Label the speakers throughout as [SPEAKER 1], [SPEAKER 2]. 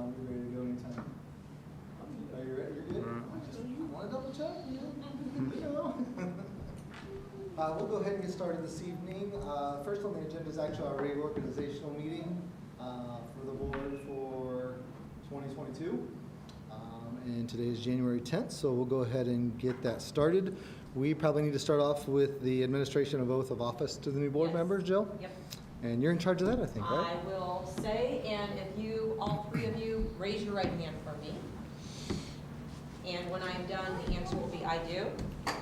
[SPEAKER 1] we're ready to go anytime. Are you ready? You're good? Just want to double check? We'll go ahead and get started this evening. First on the agenda is actually our reorganizational meeting for the board for 2022. And today is January 10th, so we'll go ahead and get that started. We probably need to start off with the administration of oath of office to the new board members, Jill?
[SPEAKER 2] Yep.
[SPEAKER 1] And you're in charge of that, I think, right?
[SPEAKER 2] I will say, and if you, all three of you, raise your right hand for me. And when I'm done, the answer will be I do.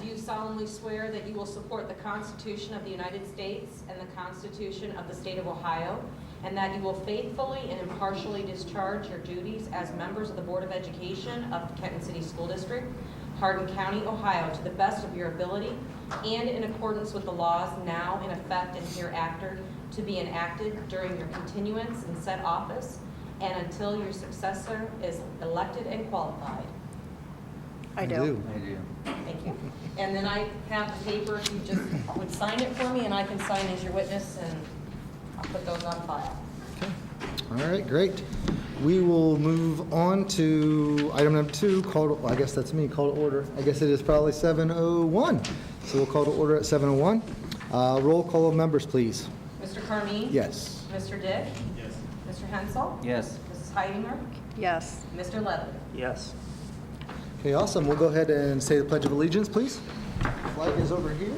[SPEAKER 2] Do you solemnly swear that you will support the Constitution of the United States and the Constitution of the State of Ohio, and that you will faithfully and impartially discharge your duties as members of the Board of Education of the Kenton City School District, Hardin County, Ohio, to the best of your ability and in accordance with the laws now in effect and hereafter to be enacted during your continuance in said office and until your successor is elected and qualified?
[SPEAKER 1] I do.
[SPEAKER 2] Thank you. And then I have the paper, if you just would sign it for me, and I can sign as your witness, and I'll put those on file.
[SPEAKER 1] Okay. All right, great. We will move on to item number 2, well, I guess that's me, call to order. I guess it is probably 7:01. So we'll call to order at 7:01. Roll call of members, please.
[SPEAKER 2] Mr. Carmine?
[SPEAKER 1] Yes.
[SPEAKER 2] Mr. Dick?
[SPEAKER 3] Yes.
[SPEAKER 2] Mr. Hensel?
[SPEAKER 4] Yes.
[SPEAKER 2] Mrs. Heidinger?
[SPEAKER 5] Yes.
[SPEAKER 2] Mr. Levin?
[SPEAKER 3] Yes.
[SPEAKER 1] Okay, awesome. We'll go ahead and say the Pledge of Allegiance, please. Flag is over here.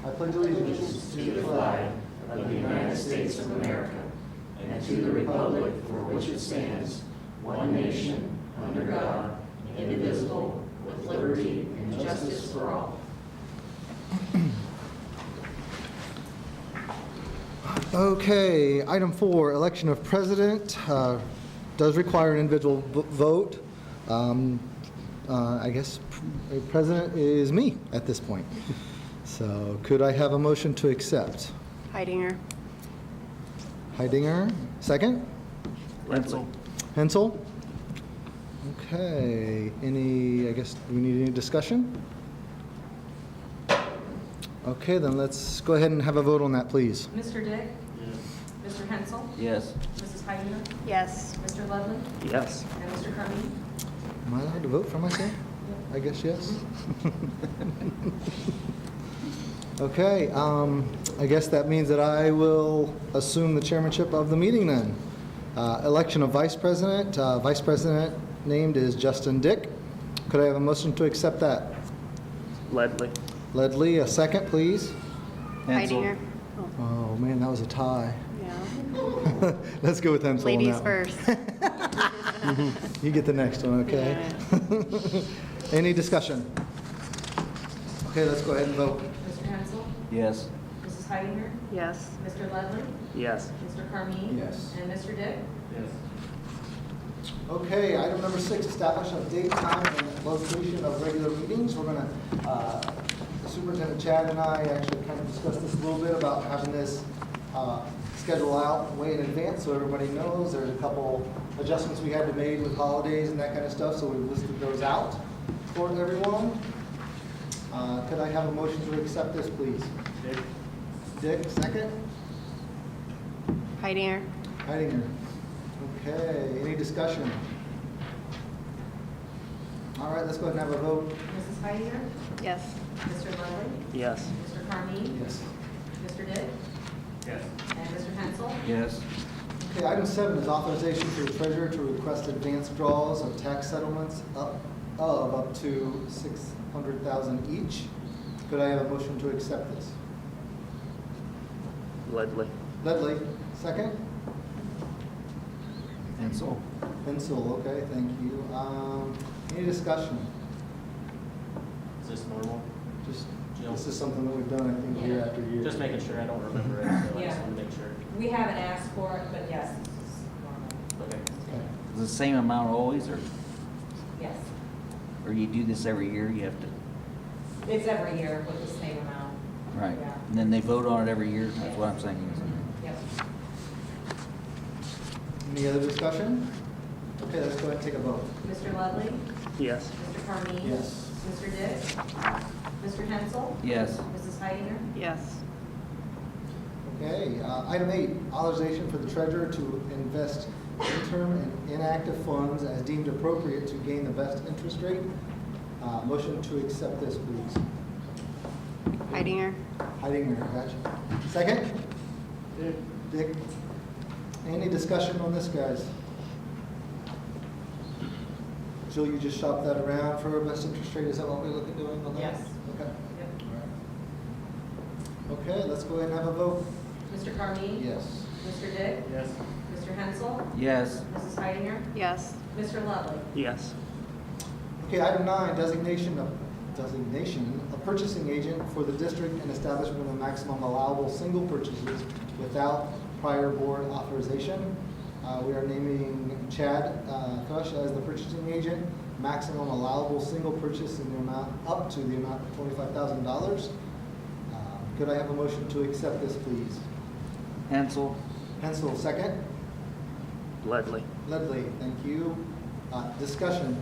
[SPEAKER 1] I pledge allegiance
[SPEAKER 6] to the flag of the United States of America and to the republic for which it stands, one nation, under God, indivisible, with liberty and justice for all.
[SPEAKER 1] Okay, item 4, election of president. Does require an individual vote. I guess president is me at this point. So could I have a motion to accept?
[SPEAKER 5] Heidinger.
[SPEAKER 1] Heidinger, second?
[SPEAKER 3] Hensel.
[SPEAKER 1] Hensel? Okay, I guess, do we need any discussion? Okay, then let's go ahead and have a vote on that, please.
[SPEAKER 2] Mr. Dick?
[SPEAKER 3] Yes.
[SPEAKER 2] Mr. Hensel?
[SPEAKER 4] Yes.
[SPEAKER 2] Mrs. Heidinger?
[SPEAKER 5] Yes.
[SPEAKER 2] Mr. Levin?
[SPEAKER 3] Yes.
[SPEAKER 2] And Mr. Carmine?
[SPEAKER 1] Am I allowed to vote for myself? I guess yes. Okay, I guess that means that I will assume the chairmanship of the meeting then. Election of vice president. Vice president named is Justin Dick. Could I have a motion to accept that?
[SPEAKER 3] Ledley.
[SPEAKER 1] Ledley, a second, please.
[SPEAKER 4] Hensel.
[SPEAKER 5] Heidinger. Oh,
[SPEAKER 1] Oh, man, that was a tie.
[SPEAKER 5] yeah.
[SPEAKER 1] Let's go with Hensel on
[SPEAKER 5] Ladies
[SPEAKER 1] that one.
[SPEAKER 5] first.
[SPEAKER 1] You get the next one, okay? Any discussion? Okay, let's go ahead and vote.
[SPEAKER 2] Mr. Hensel?
[SPEAKER 4] Yes.
[SPEAKER 2] Mrs. Heidinger?
[SPEAKER 5] Yes.
[SPEAKER 2] Mr. Levin?
[SPEAKER 3] Yes.
[SPEAKER 2] Mr. Carmine?
[SPEAKER 1] Yes.
[SPEAKER 2] And Mr. Dick?
[SPEAKER 3] Yes.
[SPEAKER 1] Okay, item number 6, establish a date, time, and location of regular meetings. We're going to, Superintendent Chad and I actually kind of discussed this a little bit about having this schedule out way in advance so everybody knows. There's a couple adjustments we had to make with holidays and that kind of stuff, so we listed those out for everyone. Could I have a motion to accept this, please?
[SPEAKER 3] Dick.
[SPEAKER 1] Dick, second?
[SPEAKER 5] Heidinger.
[SPEAKER 1] Heidinger. Okay, any discussion? All right, let's go ahead and have a vote.
[SPEAKER 2] Mrs. Heidinger?
[SPEAKER 5] Yes.
[SPEAKER 2] Mr. Levin?
[SPEAKER 3] Yes.
[SPEAKER 2] Mr. Carmine?
[SPEAKER 1] Yes.
[SPEAKER 2] Mr. Dick?
[SPEAKER 3] Yes.
[SPEAKER 2] And Mr. Hensel?
[SPEAKER 4] Yes.
[SPEAKER 1] Okay, item 7 is authorization for the treasurer to request advance draws of tax settlements up to $600,000 each. Could I have a motion to accept this?
[SPEAKER 3] Ledley.
[SPEAKER 1] Ledley, second?
[SPEAKER 4] Hensel.
[SPEAKER 1] Hensel, okay, thank you. Any discussion?
[SPEAKER 3] Is this normal?
[SPEAKER 1] Just,
[SPEAKER 3] Jill?
[SPEAKER 1] this is something that we've done, I think, year after year.
[SPEAKER 3] Just making sure I don't remember it, so I just
[SPEAKER 2] Yeah.
[SPEAKER 3] want to make sure.
[SPEAKER 2] We haven't asked for it, but yes, this is normal.
[SPEAKER 3] Okay.
[SPEAKER 1] Okay.
[SPEAKER 4] Is it the same amount always,
[SPEAKER 2] Yes.
[SPEAKER 4] or you do this every year? You have to,
[SPEAKER 2] It's every year with the same amount.
[SPEAKER 4] right?
[SPEAKER 2] Yeah.
[SPEAKER 4] And then they vote on it every year. That's what I'm saying.
[SPEAKER 2] Yep.
[SPEAKER 1] Any other discussion? Okay, let's go ahead and take a vote.
[SPEAKER 2] Mr. Levin?
[SPEAKER 3] Yes.
[SPEAKER 2] Mr. Carmine?
[SPEAKER 1] Yes.
[SPEAKER 2] Mr. Dick? Mr. Hensel?
[SPEAKER 4] Yes.
[SPEAKER 2] Mrs. Heidinger?
[SPEAKER 5] Yes.
[SPEAKER 1] Okay, item 8, authorization for the treasurer to invest interim and inactive funds as deemed appropriate to gain the best interest rate. Motion to accept this, please.
[SPEAKER 6] Heidinger.
[SPEAKER 1] Heidinger, gotcha. Second? Dick. Any discussion on this, guys? Jill, you just shop that around for best interest rate, is that what we look at doing on that?
[SPEAKER 2] Yes.
[SPEAKER 1] Okay.
[SPEAKER 2] Yep.
[SPEAKER 1] All right. Okay, let's go ahead and have a vote.
[SPEAKER 2] Mr. Carmine?
[SPEAKER 1] Yes.
[SPEAKER 2] Mr. Dick?
[SPEAKER 3] Yes.
[SPEAKER 2] Mr. Hensel?
[SPEAKER 4] Yes.
[SPEAKER 2] Mrs. Heidinger?
[SPEAKER 6] Yes.
[SPEAKER 2] Mr. Lovely?
[SPEAKER 3] Yes.
[SPEAKER 1] Okay, item 9, designation of purchasing agent for the district and establishment of maximum allowable single purchases without prior board authorization. We are naming Chad Thrush as the purchasing agent. Maximum allowable single purchase in the amount up to the amount of $25,000. Could I have a motion to accept this, please?
[SPEAKER 4] Hensel.
[SPEAKER 1] Hensel, second.
[SPEAKER 3] Ledley.
[SPEAKER 1] Ledley, thank you. Discussion.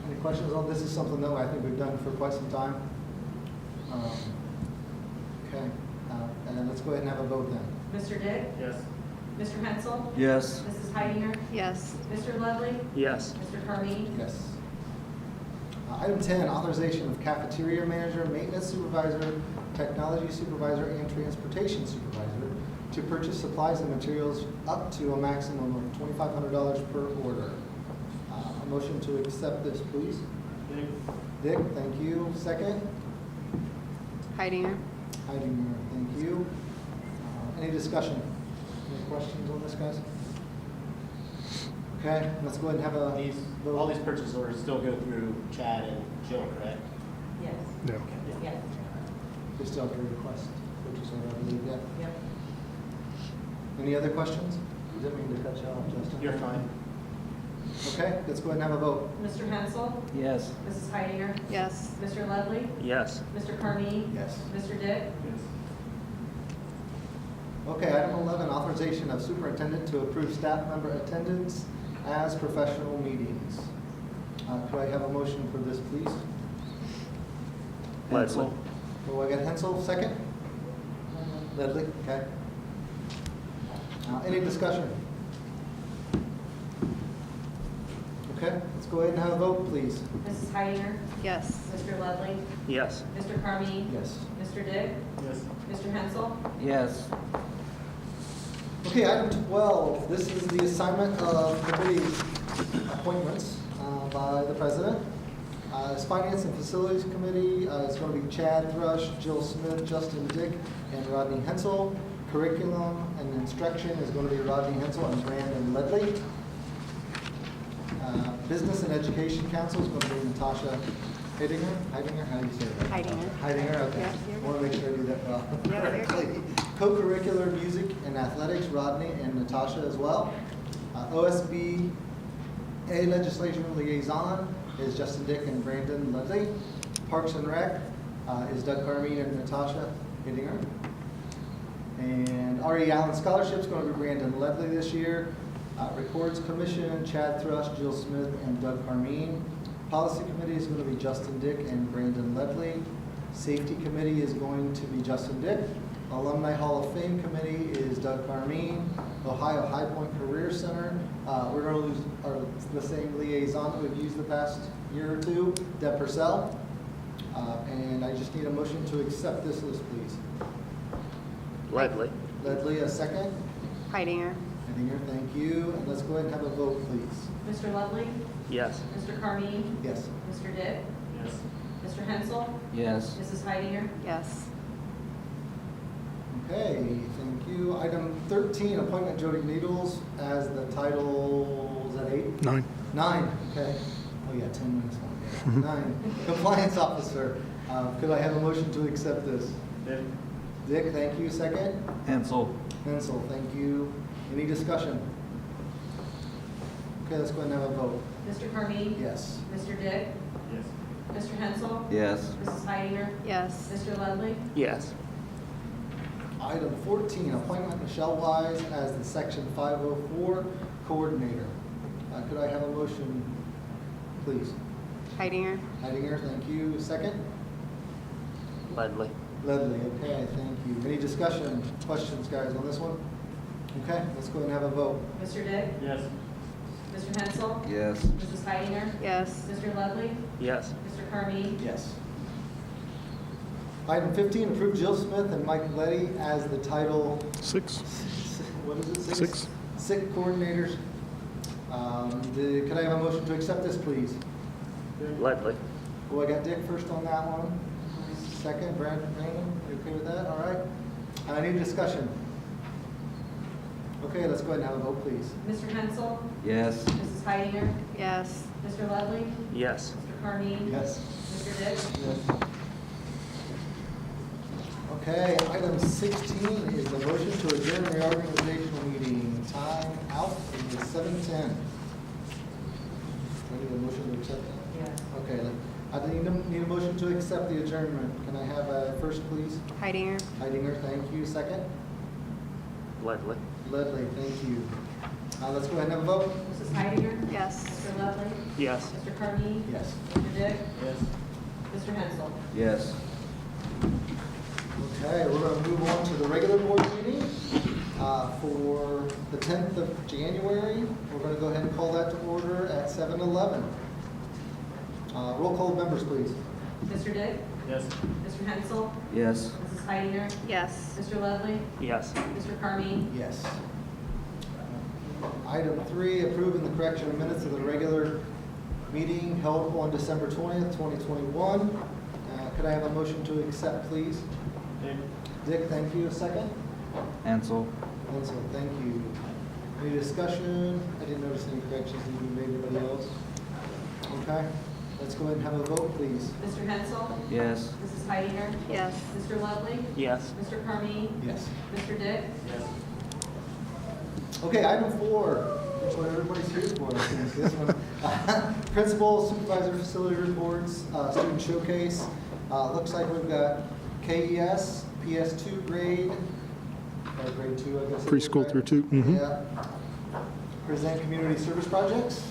[SPEAKER 1] Any questions on this? Is something that I think we've done for quite some time. Okay, and then let's go ahead and have a vote then.
[SPEAKER 2] Mr. Dick?
[SPEAKER 3] Yes.
[SPEAKER 2] Mr. Hensel?
[SPEAKER 4] Yes.
[SPEAKER 2] Mrs. Heidinger?
[SPEAKER 6] Yes.
[SPEAKER 2] Mr. Lovely?
[SPEAKER 3] Yes.
[SPEAKER 2] Mr. Carmine?
[SPEAKER 1] Yes. Item 10, authorization of cafeteria manager, maintenance supervisor, technology supervisor, and transportation supervisor to purchase supplies and materials up to a maximum of $2,500 per order. A motion to accept this, please. Dick, thank you. Second?
[SPEAKER 6] Heidinger.
[SPEAKER 1] Heidinger, thank you. Any discussion? Any questions on this, guys? Okay, let's go ahead and have a
[SPEAKER 7] These,
[SPEAKER 1] vote.
[SPEAKER 7] all these purchase orders still go through Chad and Jill, correct?
[SPEAKER 2] Yes.
[SPEAKER 5] No.
[SPEAKER 2] Yes.
[SPEAKER 1] We still have to request purchase order, I believe, yeah.
[SPEAKER 2] Yep.
[SPEAKER 1] Any other questions? Didn't mean to cut you off, Justin.
[SPEAKER 7] You're fine.
[SPEAKER 1] Okay, let's go ahead and have a vote.
[SPEAKER 2] Mr. Hensel?
[SPEAKER 4] Yes.
[SPEAKER 2] Mrs. Heidinger?
[SPEAKER 6] Yes.
[SPEAKER 2] Mr. Lovely?
[SPEAKER 3] Yes.
[SPEAKER 2] Mr. Carmine?
[SPEAKER 1] Yes.
[SPEAKER 2] Mr. Dick?
[SPEAKER 1] Okay, item 11, authorization of superintendent to approve staff member attendance as professional meetings. Could I have a motion for this, please?
[SPEAKER 3] Ledley.
[SPEAKER 1] Oh, I got Hensel, second? Ledley, okay. Any discussion? Okay, let's go ahead and have a vote, please.
[SPEAKER 2] Mrs. Heidinger?
[SPEAKER 6] Yes.
[SPEAKER 2] Mr. Lovely?
[SPEAKER 3] Yes.
[SPEAKER 2] Mr. Carmine?
[SPEAKER 1] Yes.
[SPEAKER 2] Mr. Dick?
[SPEAKER 7] Yes.
[SPEAKER 2] Mr. Hensel?
[SPEAKER 4] Yes.
[SPEAKER 1] Okay, item 12, this is the assignment of committee appointments by the president. As Finance and Facilities Committee, it's going to be Chad Thrush, Jill Smith, Justin Dick, and Rodney Hensel. Curriculum and Instruction is going to be Rodney Hensel and Brandon Ledley. Business and Education Council is going to be Natasha Heidinger. Heidinger, how do you say that?
[SPEAKER 6] Heidinger.
[SPEAKER 1] Heidinger, okay.
[SPEAKER 6] Yeah, you're
[SPEAKER 1] I want to make sure I do that well.
[SPEAKER 6] Yeah, you're good.
[SPEAKER 1] correctly. Co-curricular Music and Athletics, Rodney and Natasha as well. OSB A Legislation Liaison is Justin Dick and Brandon Ledley. Parks and Rec is Doug Carmine and Natasha Heidinger. And R.E. Allen Scholarship is going to be Brandon Ledley this year. Records Commission, Chad Thrush, Jill Smith, and Doug Carmine. Policy Committee is going to be Justin Dick and Brandon Ledley. Safety Committee is going to be Justin Dick. Alumni Hall of Fame Committee is Doug Carmine. Ohio High Point Career Center, we're going to lose the same liaison that we've used the past year or two, Deb Purcell. And I just need a motion to accept this list, please.
[SPEAKER 3] Ledley.
[SPEAKER 1] Ledley, a second.
[SPEAKER 6] Heidinger.
[SPEAKER 1] Heidinger, thank you. And let's go ahead and have a vote, please.
[SPEAKER 2] Mr. Lovely?
[SPEAKER 3] Yes.
[SPEAKER 2] Mr. Carmine?
[SPEAKER 1] Yes.
[SPEAKER 2] Mr. Dick?
[SPEAKER 7] Yes.
[SPEAKER 2] Mr. Hensel?
[SPEAKER 4] Yes.
[SPEAKER 2] Mrs. Heidinger?
[SPEAKER 6] Yes.
[SPEAKER 1] Okay, thank you. Item 13, appointment Jody Needles as the title, is that 8?
[SPEAKER 5] 9.
[SPEAKER 1] 9, okay. Oh yeah, 10 minutes long. 9, compliance officer. Could I have a motion to accept this? Dick, thank you. Second?
[SPEAKER 4] Hensel.
[SPEAKER 1] Hensel, thank you. Any discussion? Okay, let's go ahead and have a vote.
[SPEAKER 2] Mr. Carmine?
[SPEAKER 1] Yes.
[SPEAKER 2] Mr. Dick?
[SPEAKER 7] Yes.
[SPEAKER 2] Mr. Hensel?
[SPEAKER 4] Yes.
[SPEAKER 2] Mrs. Heidinger?
[SPEAKER 6] Yes.
[SPEAKER 2] Mr. Lovely?
[SPEAKER 3] Yes.
[SPEAKER 1] Item 14, appointment Michelle Wise as the Section 504 coordinator. Could I have a motion, please?
[SPEAKER 6] Heidinger.
[SPEAKER 1] Heidinger, thank you. Second?
[SPEAKER 3] Ledley.
[SPEAKER 1] Ledley, okay, thank you. Any discussion, questions, guys, on this one? Okay, let's go ahead and have a vote.
[SPEAKER 2] Mr. Dick?
[SPEAKER 7] Yes.
[SPEAKER 2] Mr. Hensel?
[SPEAKER 4] Yes.
[SPEAKER 2] Mrs. Heidinger?
[SPEAKER 5] Yes.
[SPEAKER 2] Mr. Ludwig?
[SPEAKER 3] Yes.
[SPEAKER 2] Mr. Carmine?
[SPEAKER 1] Yes. Item 15, approve Jill Smith and Mike Letty as the Title,
[SPEAKER 8] Six.
[SPEAKER 1] what is it?
[SPEAKER 8] Six.
[SPEAKER 1] SIC coordinators. Could I have a motion to accept this, please?
[SPEAKER 3] Ledley.
[SPEAKER 1] Well, I got Dick first on that one. Second, Brandon, you okay with that? All right. I need discussion. Okay, let's go ahead and have a vote, please.
[SPEAKER 2] Mr. Hensel?
[SPEAKER 4] Yes.
[SPEAKER 2] Mrs. Heidinger?
[SPEAKER 5] Yes.
[SPEAKER 2] Mr. Ludwig?
[SPEAKER 3] Yes.
[SPEAKER 2] Mr. Carmine?
[SPEAKER 1] Yes.
[SPEAKER 2] Mr. Dick?
[SPEAKER 1] Yes. Okay, item 16 is the motion to adjourn reorganizational meeting. Time out is 7:10. I need a motion to accept that?
[SPEAKER 2] Yes.
[SPEAKER 1] Okay, I need a motion to accept the adjournment. Can I have a first, please?
[SPEAKER 5] Heidinger?
[SPEAKER 1] Heidinger, thank you. Second?
[SPEAKER 3] Ledley.
[SPEAKER 1] Ledley, thank you. Let's go ahead and have a vote.
[SPEAKER 2] Mrs. Heidinger?
[SPEAKER 5] Yes.
[SPEAKER 2] Mr. Ludwig?
[SPEAKER 3] Yes.
[SPEAKER 2] Mr. Carmine?
[SPEAKER 1] Yes.
[SPEAKER 2] Mr. Dick?
[SPEAKER 7] Yes.
[SPEAKER 2] Mr. Hensel?
[SPEAKER 4] Yes.
[SPEAKER 1] Okay, we're going to move on to the regular board meeting for the 10th of January. We're going to go ahead and call that to order at 7:11. Roll call of members, please.
[SPEAKER 2] Mr. Dick?
[SPEAKER 7] Yes.
[SPEAKER 2] Mr. Hensel?
[SPEAKER 4] Yes.
[SPEAKER 2] Mrs. Heidinger?
[SPEAKER 5] Yes.
[SPEAKER 2] Mr. Ludwig?
[SPEAKER 3] Yes.
[SPEAKER 2] Mr. Carmine?
[SPEAKER 1] Yes. Item 3, approving the correction of minutes of the regular meeting held on December 20th, 2021. Could I have a motion to accept, please? Dick, thank you. A second?
[SPEAKER 4] Ansel.
[SPEAKER 1] Ansel, thank you. Any discussion? I didn't notice any corrections that you made. Anybody else? Okay, let's go ahead and have a vote, please.
[SPEAKER 2] Mr. Hensel?
[SPEAKER 4] Yes.
[SPEAKER 2] Mrs. Heidinger?
[SPEAKER 5] Yes.
[SPEAKER 2] Mr. Ludwig?
[SPEAKER 3] Yes.
[SPEAKER 2] Mr. Carmine?
[SPEAKER 1] Yes.
[SPEAKER 2] Mr. Dick?
[SPEAKER 7] Yes.
[SPEAKER 1] Okay, item 4, that's what everybody's here for, I think, this one. Principal, supervisor, facility reports, student showcase. Looks like we've got KES, PS2 grade, or grade 2, I guess. it is,
[SPEAKER 8] Preschool
[SPEAKER 1] right?
[SPEAKER 8] through 2. Mhm.
[SPEAKER 1] Yeah. Present community service projects.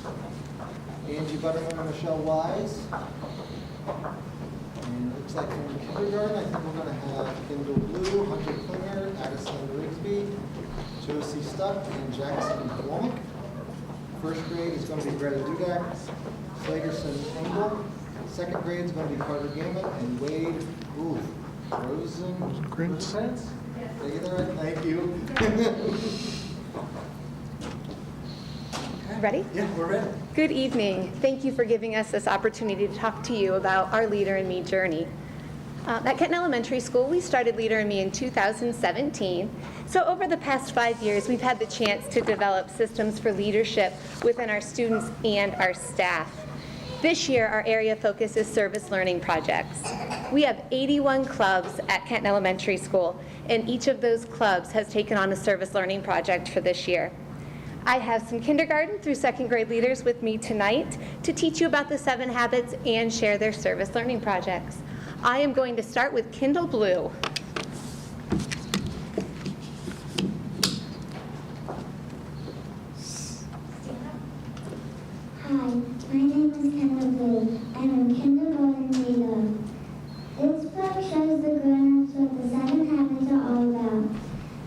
[SPEAKER 1] Angie Butterman and Michelle Wise. And it looks like in kindergarten, I think we're going to have Kendall Blue, Hunter Klinger, Addison Rigsby, Josie Stuck, and Jackson Womack. First grade is going to be Greta Dudak, Slagerson Engel. Second grade is going to be Carter Gammon and Wade
[SPEAKER 8] Rosenkrantz.
[SPEAKER 1] Rosenkrantz? Did I get that right? Thank you.
[SPEAKER 9] Ready?
[SPEAKER 1] Yeah, we're ready.
[SPEAKER 9] Good evening. Thank you for giving us this opportunity to talk to you about our Leader in Me journey. At Kenton Elementary School, we started Leader in Me in 2017. So over the past 5 years, we've had the chance to develop systems for leadership within our students and our staff. This year, our area focus is service learning projects. We have 81 clubs at Kenton Elementary School, and each of those clubs has taken on a service learning project for this year. I have some kindergarten through second grade leaders with me tonight to teach you about the 7 habits and share their service learning projects. I am going to start with Kendall Blue.
[SPEAKER 10] Hi, my name is Kendall Blue. I'm a kindergarten leader. This book shows the grown-ups what the 7 habits are all about.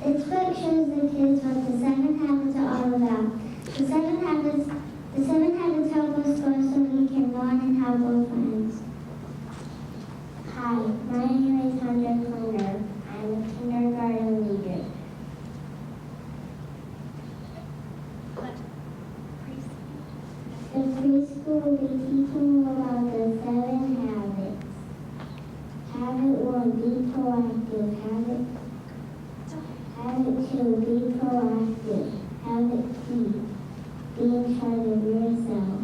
[SPEAKER 10] This book shows the kids what the 7 habits are all about. The 7 habits help us grow so we can learn and have more friends. Hi, my name is Hunter Klinger. I'm a kindergarten leader. The preschool will be teaching you about the 7 habits. Habit 1, be proactive. Habit 2, be proactive. Habit 3, be in charge of yourself.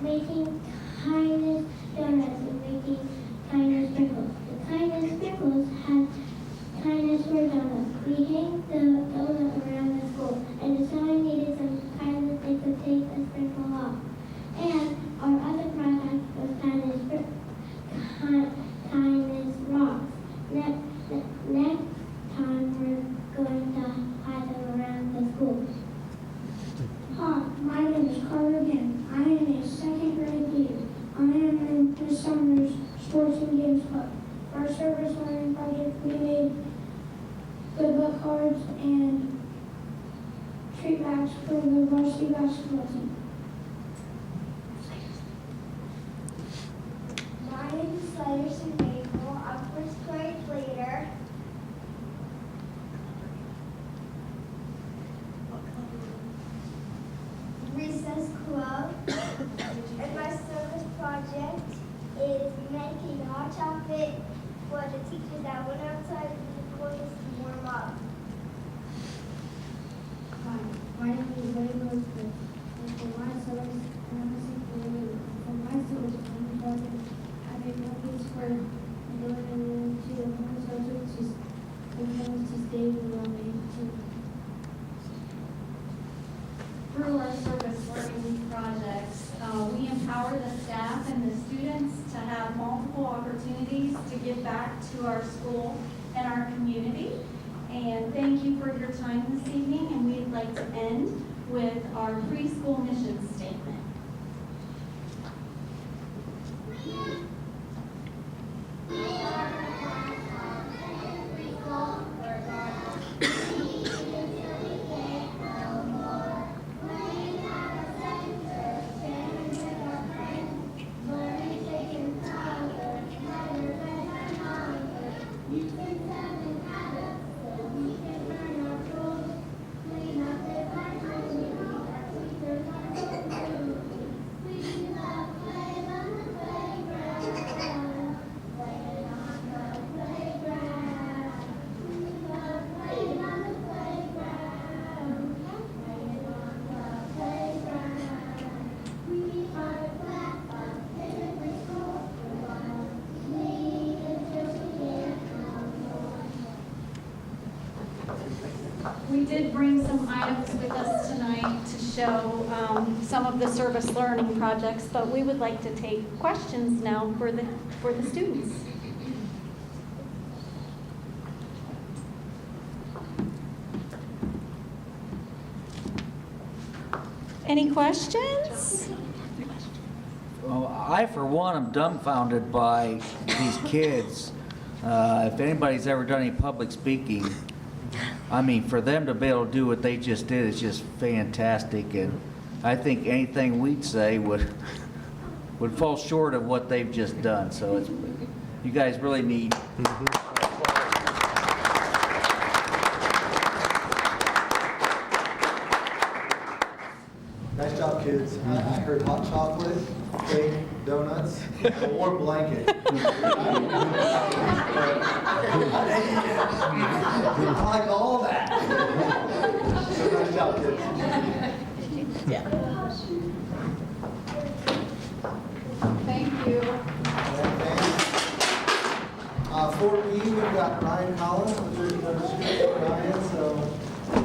[SPEAKER 10] making kindness donuts and making kindness sprinkles. The kindness sprinkles had kindness for donuts. We hang the donut around the school, and if someone needed some kindness, they could take the sprinkle off. And our other project was kindness rocks. Next time we're going to hide them around the school.
[SPEAKER 8] Hi, my name is Carter again. I am a second grade leader. I am in this summer's Sports and Games Club. For our service learning project, we made good luck cards and treat bags for the varsity basketball team.
[SPEAKER 10] My name is Slayerson Maple. I'm first grade leader. Recess Club. And my service project is making hot chocolate for the teachers that went outside the course to warm up.
[SPEAKER 8] Hi, my name is Ray Rosebud. And for my service, project, I made cookies for delivering to the homeless shelter to stay around me too.
[SPEAKER 11] Through our service learning projects, we empower the staff and the students to have multiple opportunities to give back to our school and our community. And thank you for your time this evening, and we'd like to end with our preschool mission statement. We did bring some items with us tonight to show some of the service learning projects, but we would like to take questions now for the students. Any questions?
[SPEAKER 4] Well, I, for one, am dumbfounded by these kids. If anybody's ever done any public speaking, I mean, for them to be able to do what they just did is just fantastic, and I think anything we'd say would fall short of what they've just done. So it's, you guys really need.
[SPEAKER 1] Nice job, kids. I heard hot chocolate, cake, donuts, and a warm blanket. I like all that. So nice job, kids.
[SPEAKER 11] Thank you.
[SPEAKER 1] For me, we've got Ryan Collins, which is our student, Ryan, so I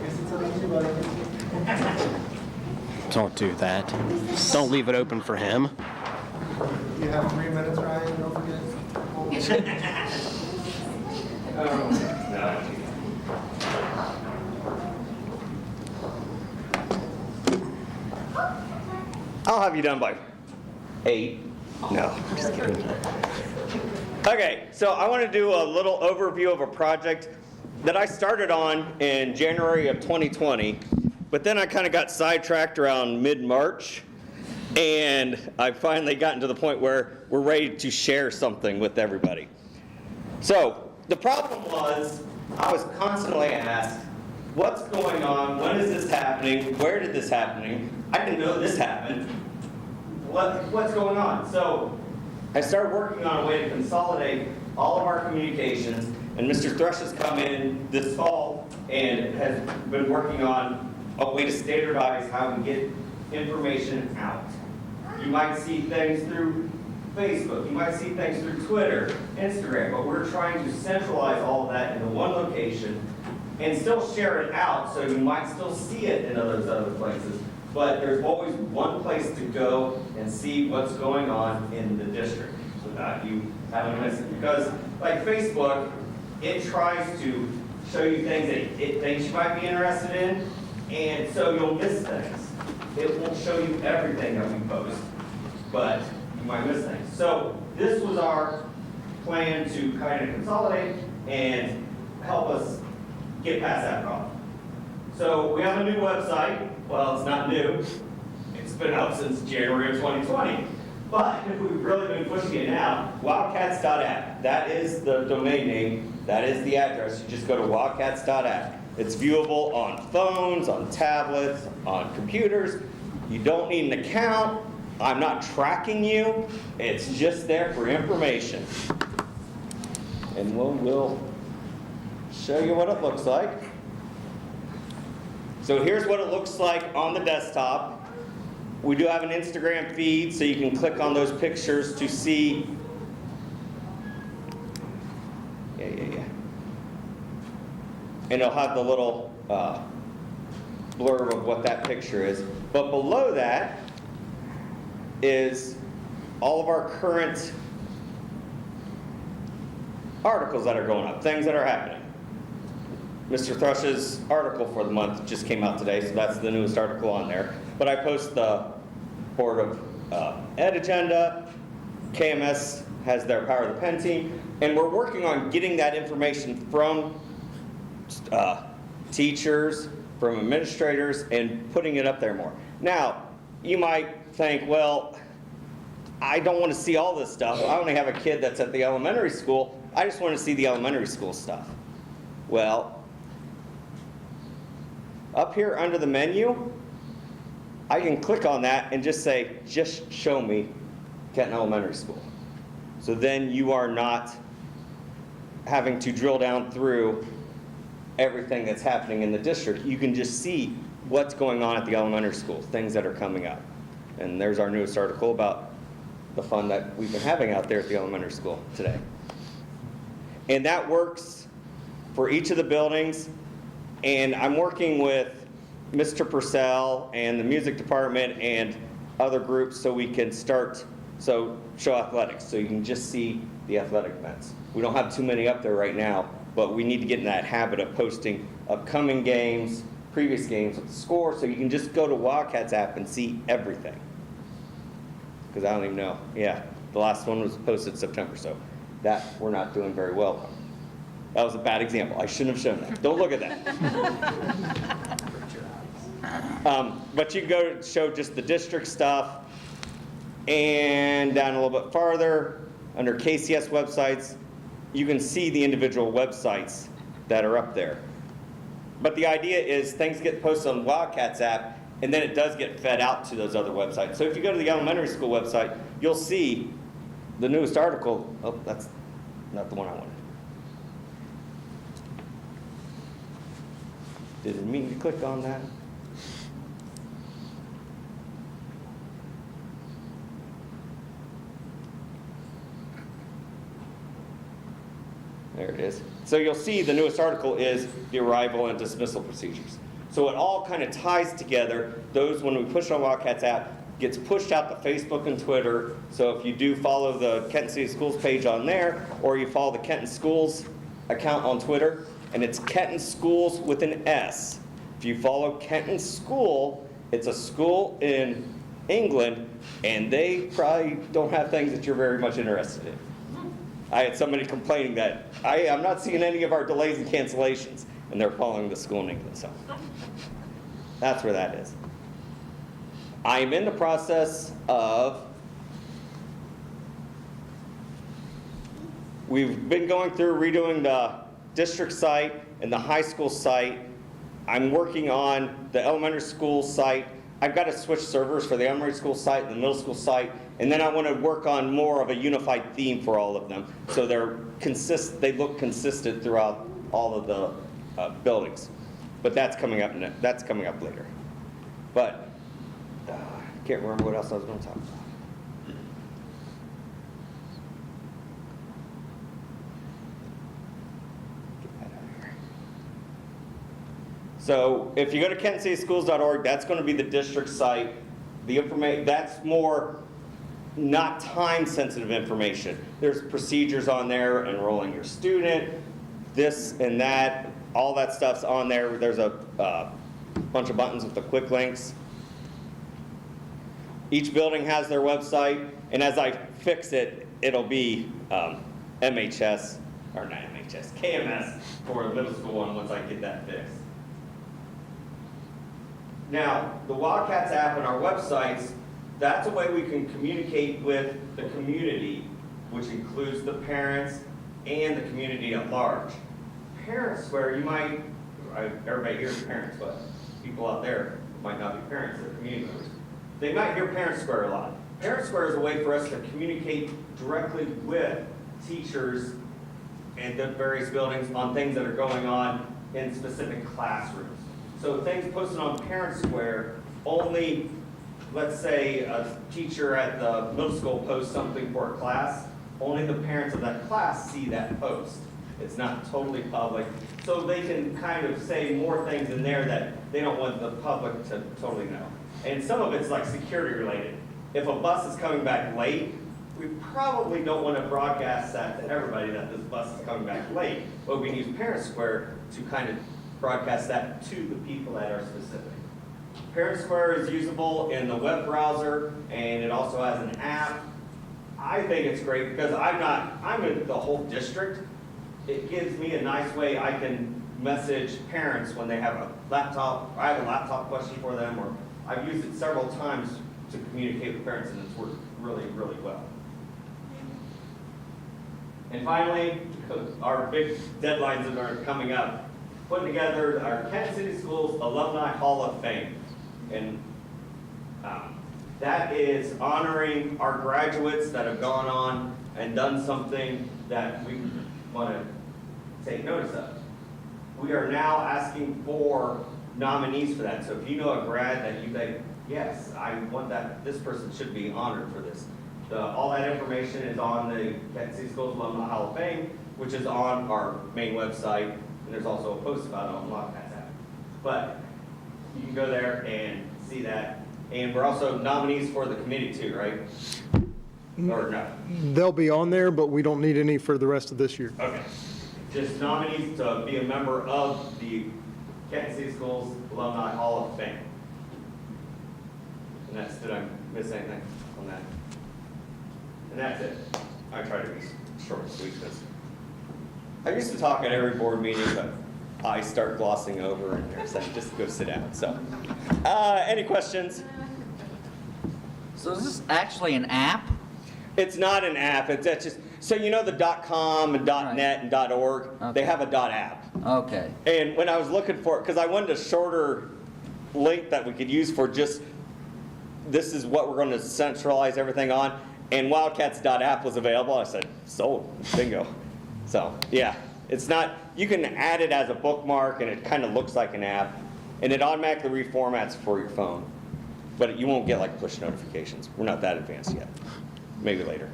[SPEAKER 1] guess it's up to you, buddy.
[SPEAKER 7] Don't do that. Don't leave it open for him.
[SPEAKER 1] You have 3 minutes, Ryan, don't forget.
[SPEAKER 12] I'll have you done by 8. No, just kidding. Okay, so I want to do a little overview of a project that I started on in January of 2020, but then I kind of got sidetracked around mid-March, and I finally gotten to the point where we're ready to share something with everybody. So the problem was I was constantly asked, what's going on? When is this happening? Where did this happen? I didn't know this happened. What's going on? So I started working on a way to consolidate all of our communications, and Mr. Thrush has come in this fall and has been working on a way to standardize how we get information out. You might see things through Facebook. You might see things through Twitter, Instagram, but we're trying to centralize all of that into one location and still share it out, so you might still see it in those other places. But there's always one place to go and see what's going on in the district without you having to miss it. Because like Facebook, it tries to show you things that it thinks you might be interested in, and so you'll miss things. It won't show you everything that we post, but you might miss things. So this was our plan to kind of consolidate and help us get past that problem. So we have a new website. Well, it's not new. It's been out since January of 2020. But we've really been pushing it now. Wildcats.app. That is the domain name. That is the address. You just go to wildcats.app. It's viewable on phones, on tablets, on computers. You don't need an account. I'm not tracking you. It's just there for information. And we'll show you what it looks like. So here's what it looks like on the desktop. We do have an Instagram feed, so you can click on those pictures to see. Yeah. And it'll have the little blurb of what that picture is. But below that is all of our current articles that are going up, things that are happening. Mr. Thrush's article for the month just came out today, so that's the newest article on there. But I post the Board of Ed agenda. KMS has their Power of the Pen team. And we're working on getting that information from teachers, from administrators, and putting it up there more. Now, you might think, well, I don't want to see all this stuff. I only have a kid that's at the elementary school. I just want to see the elementary school stuff. Well, up here under the menu, I can click on that and just say, just show me Kenton Elementary School. So then you are not having to drill down through everything that's happening in the district. You can just see what's going on at the elementary school, things that are coming up. And there's our newest article about the fun that we've been having out there at the elementary school today. And that works for each of the buildings. And I'm working with Mr. Purcell and the music department and other groups so we can start, show athletics, so you can just see the athletic events. We don't have too many up there right now, but we need to get in that habit of posting upcoming games, previous games with the score, so you can just go to Wildcats app and see everything. Because I don't even know. Yeah, the last one was posted September, so that we're not doing very well on. That was a bad example. I shouldn't have shown that. Don't look at that. But you can go to show just the district stuff. And down a little bit farther, under KCS websites, you can see the individual websites that are up there. But the idea is things get posted on Wildcats app, and then it does get fed out to those other websites. So if you go to the elementary school website, you'll see the newest article. Oh, that's not the one I wanted. Didn't mean to click on that. There it is. So you'll see the newest article is the arrival and dismissal procedures. So it all kind of ties together. Those, when we push it on Wildcats app, gets pushed out to Facebook and Twitter. So if you do follow the Kenton City Schools page on there, or you follow the Kenton Schools account on Twitter, and it's Kenton Schools with an S. If you follow Kenton School, it's a school in England, and they probably don't have things that you're very much interested in. I had somebody complaining that I'm not seeing any of our delays and cancellations, and they're following the school in England. So that's where that is. I'm in the process of, we've been going through redoing the district site and the high school site. I'm working on the elementary school site. I've got to switch servers for the elementary school site and the middle school site, and then I want to work on more of a unified theme for all of them, so they look consistent throughout all of the buildings. But that's coming up. That's coming up later. But I can't remember what else I was going to talk about. So if you go to kentcityschools.org, that's going to be the district site. The information, that's more not time-sensitive information. There's procedures on there, enrolling your student, this and that, all that stuff's on there. There's a bunch of buttons with the quick links. Each building has their website, and as I fix it, it'll be MHS, or not MHS, KMS for the middle school one once I get that fixed. Now, the Wildcats app and our websites, that's a way we can communicate with the community, which includes the parents and the community at large. Parents, where you might, everybody hears parents, but people out there might not be parents, they're community members. They might hear Parent Square a lot. Parent Square is a way for us to communicate directly with teachers and the various buildings on things that are going on in specific classrooms. So things posted on Parent Square, only, let's say a teacher at the middle school posts something for a class, only the parents of that class see that post. It's not totally public. So they can kind of say more things in there that they don't want the public to totally know. And some of it's like security related. If a bus is coming back late, we probably don't want to broadcast that to everybody that this bus is coming back late. But we can use Parent Square to kind of broadcast that to the people that are specific. Parent Square is usable in the web browser, and it also has an app. I think it's great because I'm in the whole district. It gives me a nice way I can message parents when they have a laptop, I have a laptop question for them, or I've used it several times to communicate with parents, and it's worked really, really well. And finally, our big deadlines that are coming up, putting together our Kent City Schools Alumni Hall of Fame. And that is honoring our graduates that have gone on and done something that we want to take notice of. We are now asking for nominees for that. So if you know a grad that you think, yes, I want that, this person should be honored for this. All that information is on the Kent City Schools Alumni Hall of Fame, which is on our main website, and there's also a post about it on Wildcats app. But you can go there and see that. And we're also nominees for the committee too, right? Or no?
[SPEAKER 13] They'll be on there, but we don't need any for the rest of this year.
[SPEAKER 12] Okay. Just nominees to be a member of the Kent City Schools Alumni Hall of Fame. And that's, did I miss anything on that? And that's it. I try to be short and sweet because I used to talk at every board meeting, but I start glossing over and they're saying, just go sit down. So, any questions?
[SPEAKER 4] So is this actually an app?
[SPEAKER 12] It's not an app. It's just, so you know the .com and .net and .org?
[SPEAKER 4] Okay.
[SPEAKER 12] They have a .app.
[SPEAKER 4] Okay.
[SPEAKER 12] And when I was looking for it, because I wanted a shorter link that we could use for just, this is what we're going to centralize everything on, and Wildcats.app was available. I said, sold, bingo. So, yeah, it's not, you can add it as a bookmark, and it kind of looks like an app, and it automatically reformats for your phone. But you won't get like push notifications. We're not that advanced yet. Maybe later.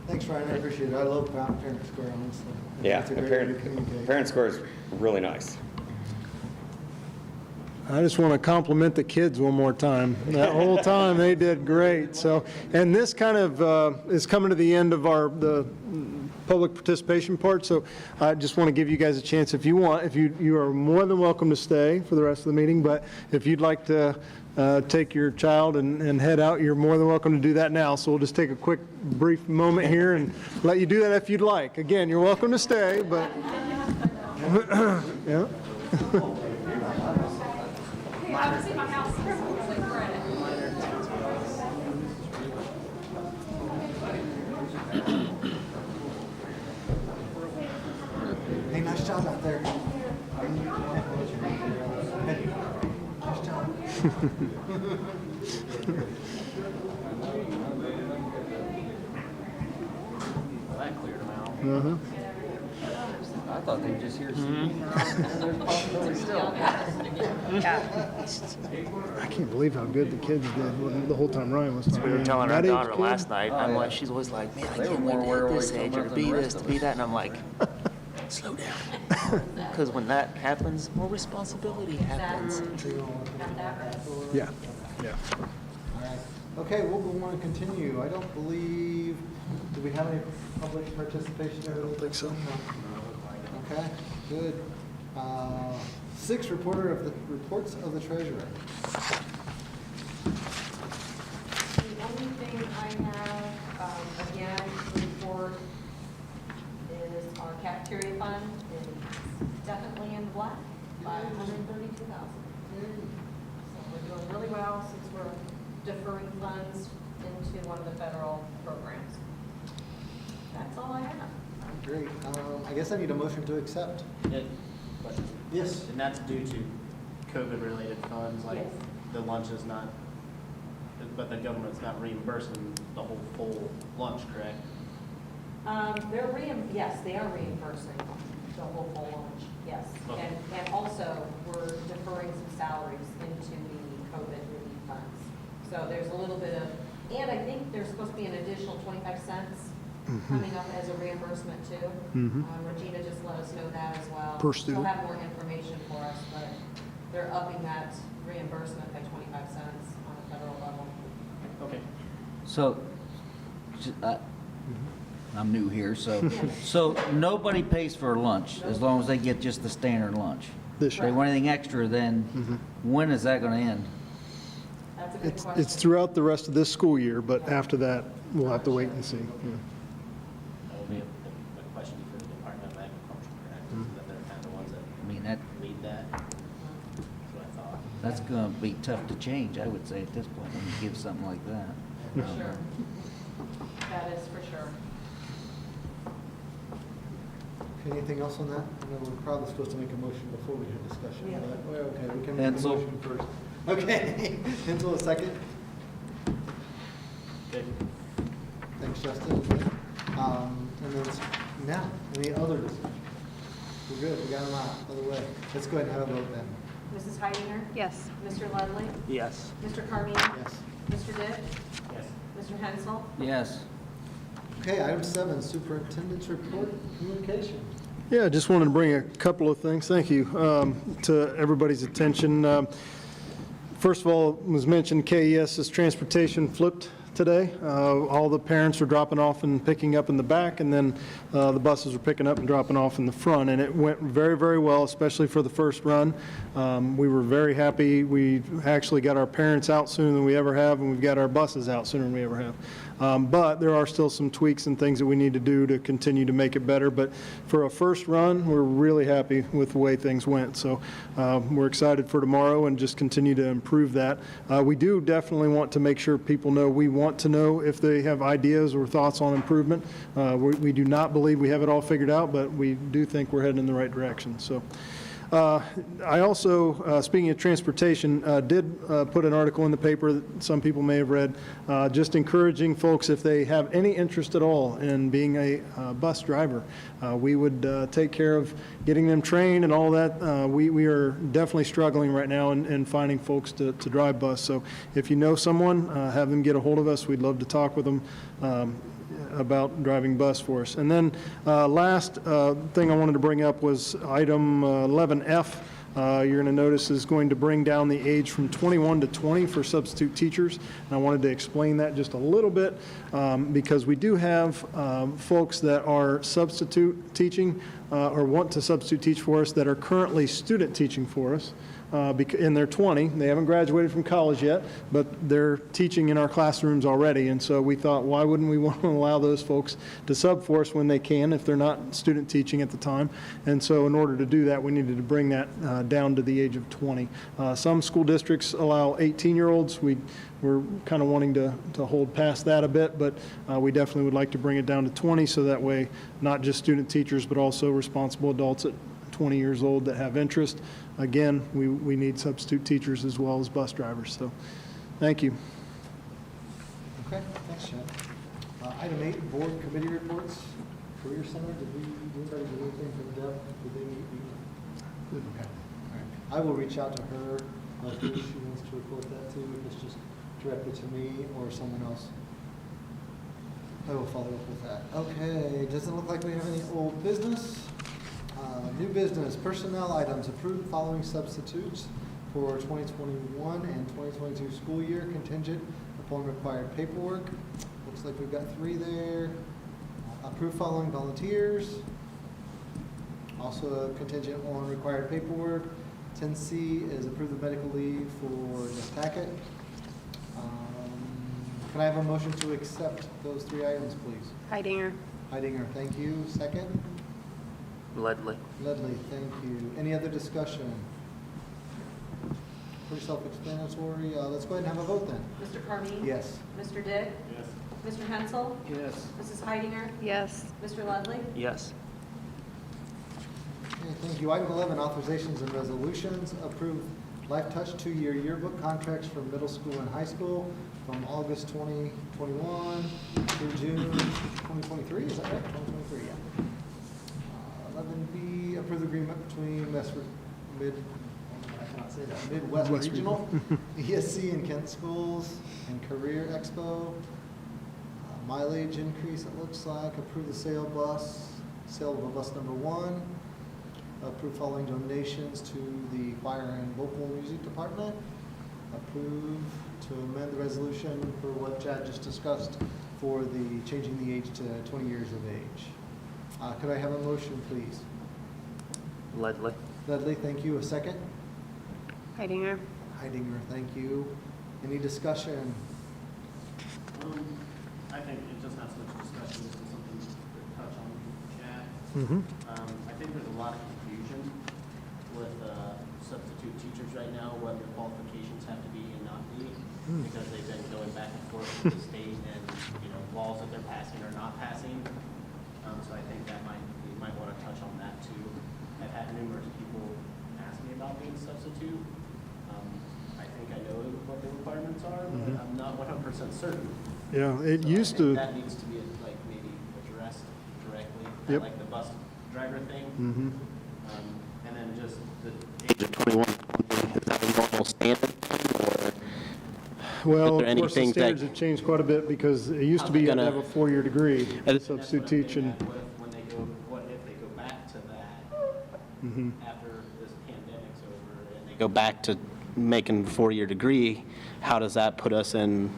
[SPEAKER 1] Thanks, Ryan, I appreciate it. I love Parent Square, honestly.
[SPEAKER 12] Yeah,
[SPEAKER 1] It's a
[SPEAKER 12] and
[SPEAKER 1] great way to communicate.
[SPEAKER 12] Parent Square is really nice.
[SPEAKER 13] I just want to compliment the kids one more time. That whole time, they did great. So, and this kind of is coming to the end of the public participation part, so I just want to give you guys a chance if you want. If you are more than welcome to stay for the rest of the meeting, but if you'd like to take your child and head out, you're more than welcome to do that now. So we'll just take a quick, brief moment here and let you do that if you'd like. Again, you're welcome to stay, but yeah.
[SPEAKER 1] Hey, nice job out there. Nice job.
[SPEAKER 4] That cleared them out.
[SPEAKER 13] Uh-huh.
[SPEAKER 4] I thought they'd just hear singing. There's a possibility still.
[SPEAKER 13] I can't believe how good the kids did the whole time Ryan was talking.
[SPEAKER 3] We were telling our
[SPEAKER 13] That age
[SPEAKER 3] daughter
[SPEAKER 13] kid?
[SPEAKER 3] last night,
[SPEAKER 4] Oh,
[SPEAKER 3] I'm
[SPEAKER 4] yeah.
[SPEAKER 3] like, she's always like, man, I
[SPEAKER 4] They were
[SPEAKER 3] can't wait
[SPEAKER 4] more
[SPEAKER 3] to
[SPEAKER 4] aware
[SPEAKER 3] hit
[SPEAKER 4] of
[SPEAKER 3] this
[SPEAKER 4] like
[SPEAKER 3] age or
[SPEAKER 4] something
[SPEAKER 3] be
[SPEAKER 4] than the
[SPEAKER 3] this,
[SPEAKER 4] rest
[SPEAKER 3] to
[SPEAKER 4] of
[SPEAKER 3] be
[SPEAKER 4] us.
[SPEAKER 3] that, and I'm like, Slow down. Because when that happens, more responsibility happens.
[SPEAKER 2] Got that right.
[SPEAKER 13] Yeah, yeah.
[SPEAKER 1] All right. Okay, we'll go on and continue. I don't believe, do we have any public participation? I don't
[SPEAKER 13] think so.
[SPEAKER 1] Okay, good. 6, reports of the treasurer.
[SPEAKER 2] The only thing I have, again, to report is our cafeteria fund is definitely in the black by $132,000. So we're doing really well since we're deferring funds into one of the federal programs. That's all I have.
[SPEAKER 1] Great. I guess I need a motion to accept.
[SPEAKER 7] Question.
[SPEAKER 1] Yes.
[SPEAKER 7] And that's due to COVID-related funds, like
[SPEAKER 2] Yes.
[SPEAKER 7] the lunch is not, but the government's not reimbursing the whole full lunch, correct?
[SPEAKER 2] Yes, they are reimbursing the whole full lunch, yes.
[SPEAKER 7] Okay.
[SPEAKER 2] And also, we're deferring some salaries into the COVID relief funds. So there's a little bit of, and I think there's supposed to be an additional 25 cents coming up as a reimbursement too. Regina just let us know that as well.
[SPEAKER 13] Per student.
[SPEAKER 2] She'll have more information for us, but they're upping that reimbursement by 25 cents on a federal level.
[SPEAKER 7] Okay.
[SPEAKER 4] So, I'm new here, so nobody pays for lunch as long as they get just the standard lunch.
[SPEAKER 13] This
[SPEAKER 4] If they
[SPEAKER 13] year.
[SPEAKER 4] want anything extra, then when is that going to end?
[SPEAKER 2] That's a good
[SPEAKER 13] It's
[SPEAKER 2] question.
[SPEAKER 13] throughout the rest of this school year, but after that, we'll have to wait and see. Yeah.
[SPEAKER 7] That would be a question for the Department of Agriculture, correct? That they're kind of the ones that
[SPEAKER 4] I mean, that
[SPEAKER 7] lead that. That's what I thought.
[SPEAKER 4] that's going to be tough to change, I would say, at this point, when you give something like that.
[SPEAKER 2] For sure. That is for sure.
[SPEAKER 1] Anything else on that? I know we're probably supposed to make a motion before we have discussion,
[SPEAKER 2] Yeah.
[SPEAKER 1] but, well, okay, we can make a
[SPEAKER 4] Hensel.
[SPEAKER 1] motion first. Okay, Hensel, a second.
[SPEAKER 7] Good.
[SPEAKER 1] Thanks, Justin. And then now, any other discussion? We're good, we got them out of the way. Let's go ahead and have a vote then.
[SPEAKER 2] Mrs. Heidinger?
[SPEAKER 5] Yes.
[SPEAKER 2] Mr. Ludley?
[SPEAKER 3] Yes.
[SPEAKER 2] Mr. Carmine?
[SPEAKER 1] Yes.
[SPEAKER 2] Mr. Dick?
[SPEAKER 7] Yes.
[SPEAKER 2] Mr. Hensel?
[SPEAKER 4] Yes.
[SPEAKER 1] Okay, item 7, superintendent's report, communication.
[SPEAKER 13] Yeah, I just wanted to bring a couple of things, thank you, to everybody's attention. First of all, it was mentioned KES's transportation flipped today. All the parents were dropping off and picking up in the back, and then the buses were picking up and dropping off in the front, and it went very, very well, especially for the first run. We were very happy. We actually got our parents out sooner than we ever have, and we've got our buses out sooner than we ever have. But there are still some tweaks and things that we need to do to continue to make it better. But for a first run, we're really happy with the way things went. So we're excited for tomorrow and just continue to improve that. We do definitely want to make sure people know, we want to know if they have ideas or thoughts on improvement. We do not believe we have it all figured out, but we do think we're heading in the right direction. So. I also, speaking of transportation, did put an article in the paper that some people may have read, just encouraging folks, if they have any interest at all in being a bus driver, we would take care of getting them trained and all that. We are definitely struggling right now in finding folks to drive bus. So if you know someone, have them get a hold of us. We'd love to talk with them about driving bus for us. And then last thing I wanted to bring up was item 11F. You're going to notice is going to bring down the age from 21 to 20 for substitute teachers. And I wanted to explain that just a little bit because we do have folks that are substitute teaching or want to substitute teach for us that are currently student teaching for us. And they're 20, they haven't graduated from college yet, but they're teaching in our classrooms already, and so we thought, why wouldn't we want to allow those folks to sub for us when they can, if they're not student teaching at the time? And so in order to do that, we needed to bring that down to the age of 20. Some school districts allow 18-year-olds. We're kind of wanting to hold past that a bit, but we definitely would like to bring it down to 20, so that way not just student teachers, but also responsible adults at 20 years old that have interest. Again, we need substitute teachers as well as bus drivers. So, thank you.
[SPEAKER 1] Okay, thanks, Chad. Item 8, board committee reports. Career Center, did anybody do anything for Deb? Did they meet? Okay, all right. I will reach out to her if she wants to report that too, if it's just directly to me or someone else. I will follow up with that. Okay, doesn't look like we have any old business. New business, personnel items, approved following substitutes for 2021 and 2022 school year contingent upon required paperwork. Looks like we've got 3 there. Approved following volunteers. Also contingent on required paperwork. 10C is approve the medical leave for Ms. Tackett. Can I have a motion to accept those 3 items, please?
[SPEAKER 5] Heidinger.
[SPEAKER 1] Heidinger, thank you. Second?
[SPEAKER 3] Ledley.
[SPEAKER 1] Ledley, thank you. Any other discussion? Pretty self-explanatory. Let's go ahead and have a vote then.
[SPEAKER 2] Mr. Carmine?
[SPEAKER 1] Yes.
[SPEAKER 2] Mr. Dick?
[SPEAKER 7] Yes.
[SPEAKER 2] Mr. Hensel?
[SPEAKER 4] Yes.
[SPEAKER 2] Mrs. Heidinger?
[SPEAKER 5] Yes.
[SPEAKER 2] Mr. Ludley?
[SPEAKER 3] Yes.
[SPEAKER 1] Okay, thank you. Item 11, authorizations and resolutions. Approve Life Touch 2-year yearbook contracts for middle school and high school from August 2021 through June 2023. Is that right? 2023, yeah. 11B, approve the agreement between Midwest
[SPEAKER 13] West
[SPEAKER 1] Regional, ESC and Kent Schools, and Career Expo. Mileage increase, it looks like. Approve the sale of a bus number 1. Approve following donations to the choir and vocal music department. Approve to amend the resolution for what Chad just discussed for the changing the age to 20 years of age. Could I have a motion, please?
[SPEAKER 3] Ledley.
[SPEAKER 1] Ledley, thank you. A second?
[SPEAKER 5] Heidinger.
[SPEAKER 1] Heidinger, thank you. Any discussion?
[SPEAKER 7] I think it just not so much discussion, this is something to touch on, Chad.
[SPEAKER 13] Mhm.
[SPEAKER 7] I think there's a lot of confusion with substitute teachers right now, what their qualifications have to be and not be, because they've been going back and forth with the state and, laws that they're passing or not passing. So I think that we might want to touch on that too. I've had numerous people ask me about being a substitute. I think I know what the requirements are, but I'm not 100% certain.
[SPEAKER 13] Yeah, it
[SPEAKER 7] So
[SPEAKER 13] used
[SPEAKER 7] I think
[SPEAKER 13] to,
[SPEAKER 7] that needs to be maybe addressed directly,
[SPEAKER 13] Yep.
[SPEAKER 7] like the bus driver thing.
[SPEAKER 13] mhm.
[SPEAKER 7] And then just the age of 21, is that a normal standard? Or
[SPEAKER 13] Well,
[SPEAKER 7] there
[SPEAKER 13] of course, the
[SPEAKER 7] anything that-
[SPEAKER 13] standards have changed quite a bit because it used to be you had to have a 4-year degree,
[SPEAKER 7] And that's what
[SPEAKER 13] substitute
[SPEAKER 7] I'm getting
[SPEAKER 13] teaching.
[SPEAKER 7] at, what if they go back to that
[SPEAKER 13] Mhm.
[SPEAKER 7] after this pandemic's over and they go back to making a 4-year degree, how does that put us in,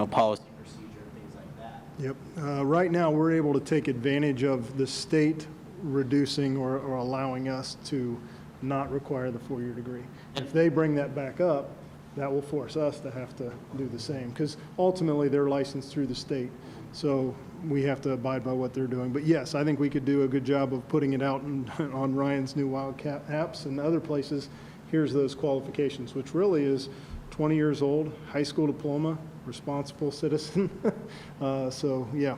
[SPEAKER 7] policy, procedure, things like that?
[SPEAKER 13] Yep. Right now, we're able to take advantage of the state reducing or allowing us to not require the 4-year degree. If they bring that back up, that will force us to have to do the same, because ultimately, they're licensed through the state, so we have to abide by what they're doing. But yes, I think we could do a good job of putting it out on Ryan's new Wildcat apps and other places. Here's those qualifications, which really is 20 years old, high school diploma, responsible citizen. So, yeah,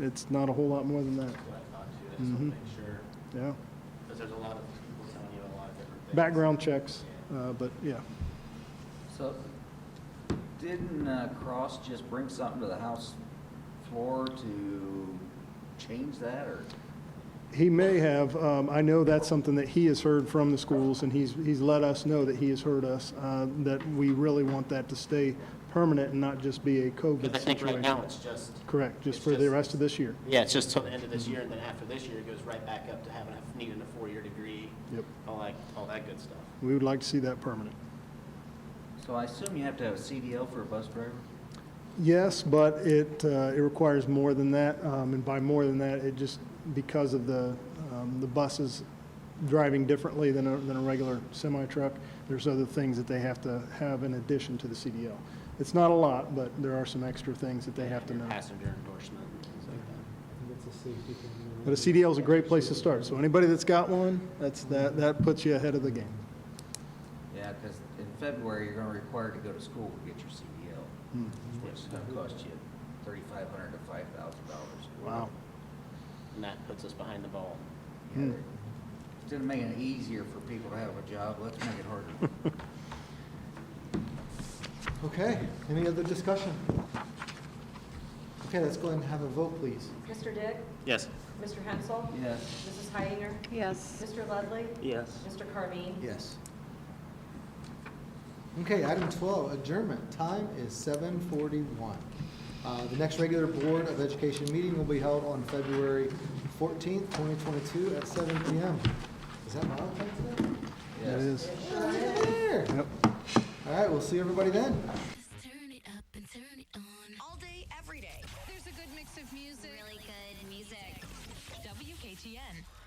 [SPEAKER 13] it's not a whole lot more than that.
[SPEAKER 7] That's what I thought too, I just want to make sure,
[SPEAKER 13] Yeah.
[SPEAKER 7] because there's a lot of people telling you a lot of different things.
[SPEAKER 13] Background checks, but yeah.
[SPEAKER 4] So, didn't Cross just bring something to the House floor to change that, or?
[SPEAKER 13] He may have. I know that's something that he has heard from the schools, and he's let us know that he has heard us, that we really want that to stay permanent and not just be a COVID
[SPEAKER 7] Because I think right now
[SPEAKER 13] situation.
[SPEAKER 7] it's just.
[SPEAKER 13] Correct, just
[SPEAKER 7] it's
[SPEAKER 13] for the rest of this year.
[SPEAKER 7] Yeah, it's just till the end of this year, and then after this year, it goes right back up to needing a 4-year degree.
[SPEAKER 13] Yep.
[SPEAKER 7] All that good stuff.
[SPEAKER 13] We would like to see that permanent.
[SPEAKER 4] So I assume you have to have a CDL for a bus driver?
[SPEAKER 13] Yes, but it requires more than that, and by more than that, it just, because of the buses driving differently than a regular semi-truck, there's other things that they have to have in addition to the CDL. It's not a lot, but there are some extra things that they have to know.
[SPEAKER 7] Passenger endorsement, things like that.
[SPEAKER 13] But a CDL is a great place to start, so anybody that's got one, that puts you ahead of the game.
[SPEAKER 4] Yeah, because in February, you're going to require to go to school to get your CDL, which is going to cost you $3,500 to $5,000.
[SPEAKER 13] Wow.
[SPEAKER 7] And that puts us behind the ball.
[SPEAKER 4] Yeah, instead of making it easier for people to have a job, let's make it harder.
[SPEAKER 1] Okay, any other discussion? Okay, let's go ahead and have a vote, please.
[SPEAKER 2] Mr. Dick?
[SPEAKER 7] Yes.
[SPEAKER 2] Mr. Hensel?
[SPEAKER 4] Yes.
[SPEAKER 2] Mrs. Heidinger?
[SPEAKER 5] Yes.
[SPEAKER 2] Mr. Ludley?
[SPEAKER 3] Yes.
[SPEAKER 2] Mr. Carmine?
[SPEAKER 1] Yes. Okay, item 12, adjournment. Time is 7:41. The next regular Board of Education meeting will be held on February 14th, 2022 at 7 p.m. Is that Valentine's Day?
[SPEAKER 13] It is.
[SPEAKER 1] Right there.
[SPEAKER 13] Yep.
[SPEAKER 1] All right, we'll see everybody then.
[SPEAKER 14] Turn it up and turn it on. All day, every day. There's a good mix of music.
[SPEAKER 15] Really good music.
[SPEAKER 14] WKTN.